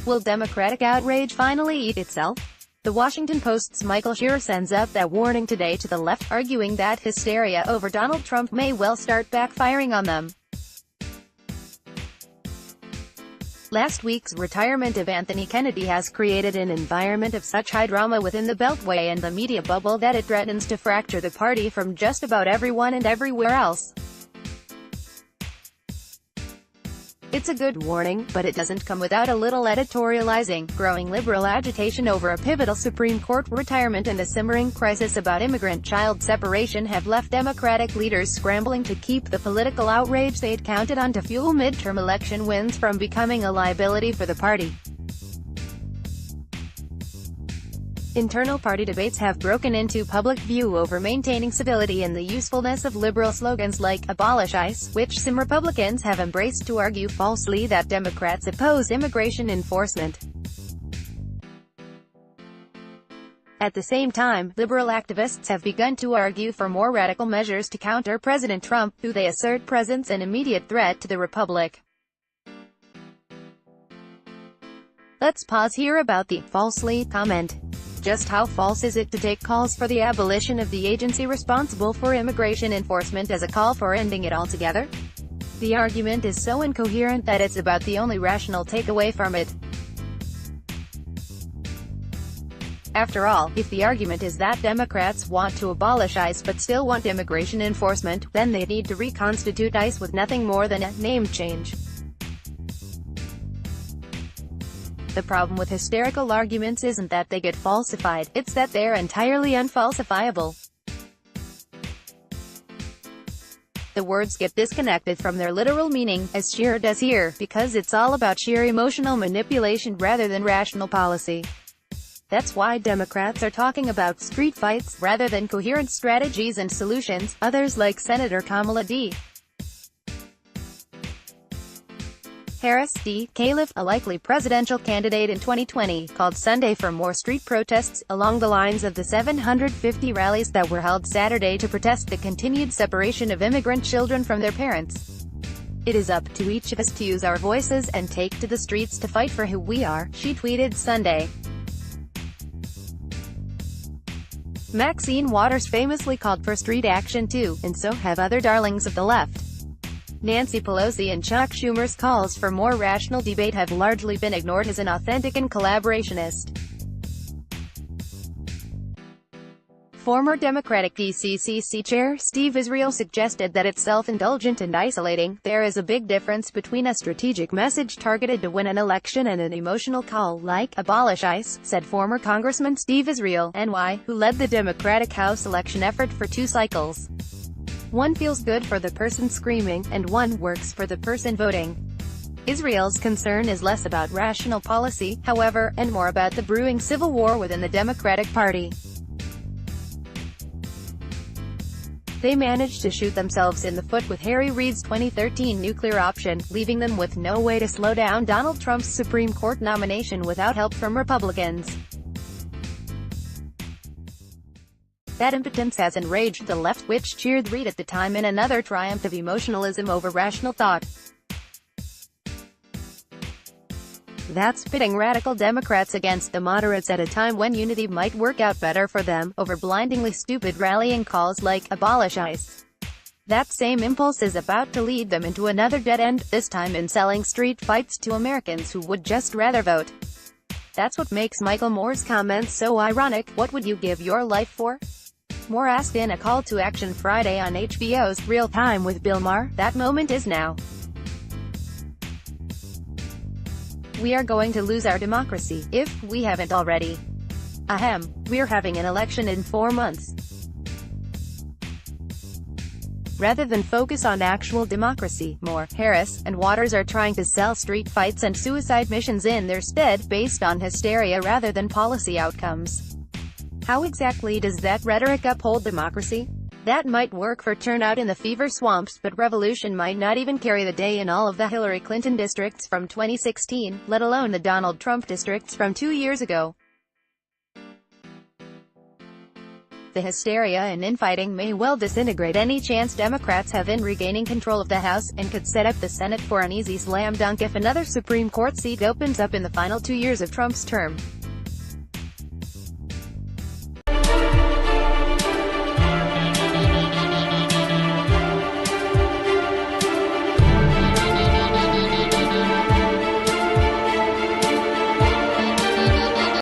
Will Democratic outrage finally eat itself? The Washington Post's Michael Scherer sends out that warning today to the left, arguing that hysteria over Donald Trump may well start backfiring on them. Last week's retirement of Anthony Kennedy has created an environment of such high drama within the Beltway and the media bubble that it threatens to fracture the party from just about everyone and everywhere else. It's a good warning, but it doesn't come without a little editorializing. Growing liberal agitation over a pivotal Supreme Court retirement and a simmering crisis about immigrant-child separation have left Democratic leaders scrambling to keep the political outrage they'd counted on to fuel midterm election wins from becoming a liability for the party. Internal party debates have broken into public view over maintaining civility and the usefulness of liberal slogans like "abolish ICE," which some Republicans have embraced to argue falsely that Democrats oppose immigration enforcement. At the same time, liberal activists have begun to argue for more radical measures to counter President Trump, who they assert presents an immediate threat to the republic. Let's pause here about the "falsely" comment. Just how false is it to take calls for the abolition of the agency responsible for immigration enforcement as a call for ending it altogether? The argument is so incoherent that it's about the only rational takeaway from it. After all, if the argument is that Democrats want to abolish ICE but still want immigration enforcement, then they need to reconstitute ICE with nothing more than a name change. The problem with hysterical arguments isn't that they get falsified, it's that they're entirely unfalsifiable. The words get disconnected from their literal meaning, as Scherer does here, because it's all about sheer emotional manipulation rather than rational policy. That's why Democrats are talking about street fights, rather than coherent strategies and solutions. Others, like Senator Kamala D. Harris, D. Calif, a likely presidential candidate in 2020, called Sunday for more street protests, along the lines of the 750 rallies that were held Saturday to protest the continued separation of immigrant children from their parents. "It is up to each of us to use our voices and take to the streets to fight for who we are," she tweeted Sunday. Maxine Waters famously called for street action too, and so have other darlings of the left. Nancy Pelosi and Chuck Schumer's calls for more rational debate have largely been ignored as an authentic and collaborationist. Former Democratic DCCC Chair Steve Israel suggested that it's self-indulgent and isolating. "There is a big difference between a strategic message targeted to win an election and an emotional call like "abolish ICE," said former Congressman Steve Israel, NY, who led the Democratic House election effort for 2 cycles. "One feels good for the person screaming, and one works for the person voting." Israel's concern is less about rational policy, however, and more about the brewing civil war within the Democratic Party. They managed to shoot themselves in the foot with Harry Reid's 2013 nuclear option, leaving them with no way to slow down Donald Trump's Supreme Court nomination without help from Republicans. That impotence has enraged the left, which cheered Reid at the time in another triumph of emotionalism over rational thought. That's pitting radical Democrats against the moderates at a time when unity might work out better for them, over blindingly stupid rallying calls like "abolish ICE." That same impulse is about to lead them into another dead end, this time in selling street fights to Americans who would just rather vote. That's what makes Michael Moore's comments so ironic. What would you give your life for? Moore asked in a call to action Friday on HBO's Real Time with Bill Maher. That moment is now. "We are going to lose our democracy, if we haven't already. Ahem. We're having an election in 4 months. Rather than focus on actual democracy, Moore, Harris, and Waters are trying to sell street fights and suicide missions in their stead, based on hysteria rather than policy outcomes. How exactly does that rhetoric uphold democracy? That might work for turnout in the fever swamps, but revolution might not even carry the day in all of the Hillary Clinton districts from 2016, let alone the Donald Trump districts from 2 years ago. the hysteria and infighting may well disintegrate any chance Democrats have in regaining control of the House, and could set up the Senate for an easy slam dunk if another Supreme Court seat opens up in the final 2 years of Trump's term.